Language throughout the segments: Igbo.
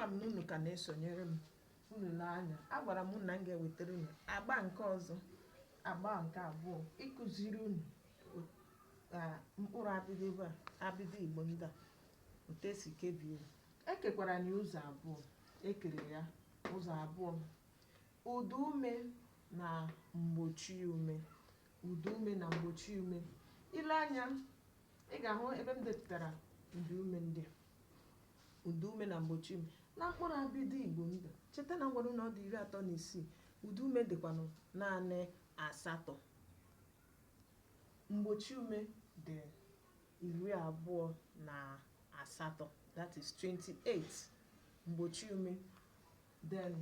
m na unu ka na-esonyere m. Unu lee anya, agwara m na m ga-ewetara unu agba nke ọzọ, agba nke abụọ, ịkụziri unu mkpụrụ abịdị ebe a, abịdị Igbo ndị a, otu esi kebie. Ekekwara ya ụzọ abụọ, ekere ya ụzọ abụọ: ụda ume na mgbochi ume. Ụda ume na mgbochi ume. Ile anya, ị ga-ahụ ebe m depụtara ụda ume ndị a, ụda ume na mgbochi ume na mkpụrụ abịdị Igbo ndị a. Cheta na ngwara na ọ dị 36, ụda ume dịkwanụ naanị 8, mgbochi ume dị 28, that is 28 mgbochi ume, then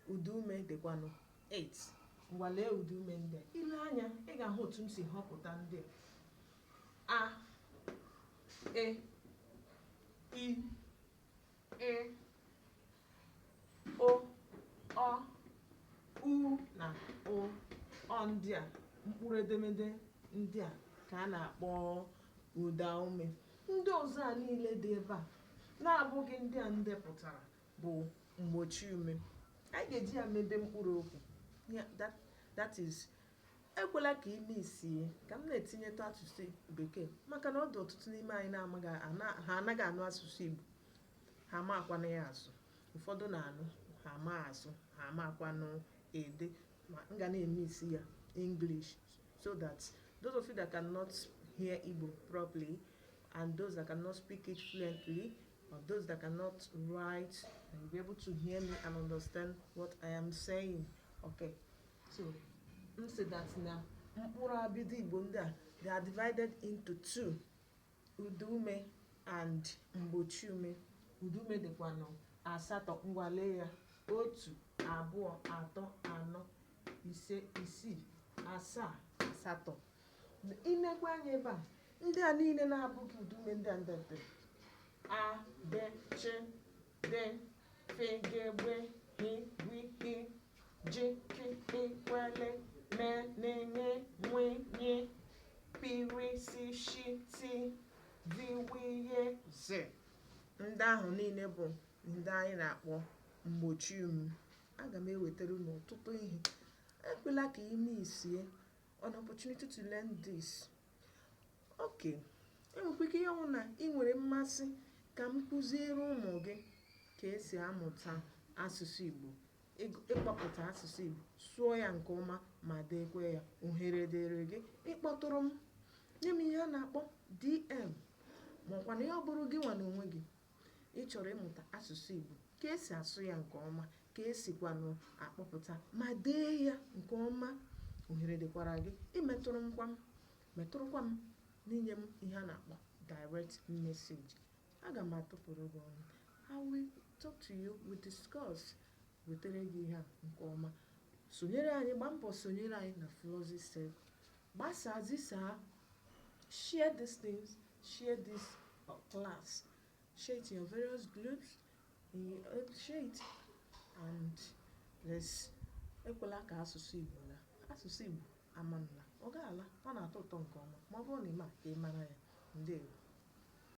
ụda ume dịkwanụ 8. Ngwa lee ụda ume ndị a. Ile anya, ị ga-ahụ otu m si họpụta ndị a: e, i, o, ọ, u na o. Ọ ndị a, mkpụrụ edemede ndị a ka a na-akpọ ụda ume. Ndị ọzọ a niile dị ebe a na-abụghị ndị a ndepụtara bụ mgbochi ume. Anyị ga-eji ya mebe mkpụrụ okwu. That is, ekwela ka ime isie ka m na-etinyetụ asụsụ Bekee, maka na ọ dị ọtụtụ n'ime anyị ha anaghị anụ asụsụ Igbo, ha amakwanụ ya asụ. Ụfọdụ na-anụ, ha ama asụ, ha amakwanụ ede. Ma m ga na-eme isi ya English, so that those of you that cannot hear Igbo properly, and those that cannot speak it fluently, or those that cannot write, and you'll be able to hear me and understand what I am saying. Okay, so m say that na mkpụrụ abịdị Igbo ndị a, they are divided into 2: ụda ume and mgbochi ume. Ụda ume dịkwanụ 8. Ngwa lee ya: 1, 2, 3, 4, 5, 6, 7, 8. Inekwa anya ebe a, ndị a niile na-abụghị ụda ume ndị a ndepụtara: a, b, ch, d, f, g, gb, h, w, h, j, k, l, w, l, m, n, ñ, w, ñ, p, r, s, sh, t, v, w, y, z. Ndị ahụ niile bụ ndị anyị na-akpọ mgbochi ume. Aga m ewetara unu ọtụtụ ihe. Ekwela ka ime isie. An opportunity to learn this. Okay, enwekwa ike ihe ọnwụ na ị nwere mmasị ka m kụziere ụmụ gị ka esi amụta asụsụ Igbo, ịkpọpụta asụsụ Igbo, sụọ ya nke ọma ma dekwe ya. Ohere dịrị gị ịkpọtụrụ m, nye m ihe a na-akpọ DM, ma ọkwa na ya ọ bụrụ gị nwa na onwe gị ị chọrọ ịmụta asụsụ Igbo, ka esi asụ ya nke ọma, ka esikwanụ akpọpụta ma dee ya nke ọma. Ohere dịkwara gị metụrụkwa m n'inye m ihe a na-akpọ direct message. Aga m atụpụrụ gị ọnụ. I will talk to you, we discuss, wetere gị ihe a nke ọma. Sonyere anyị, gbaa mbọ sonyere anyị na Flozi Circle. Gbasaa, zisaa, share these things, share this class, share it in your various groups, share it, and ekwela ka asụsụ Igbo laa. Asụsụ Igbo amanla, ọ ga-ala, ọ na-atọ ụtọ nke ọma ma ọ bụrụ na ị ma ka ị mara ya. Ndewo.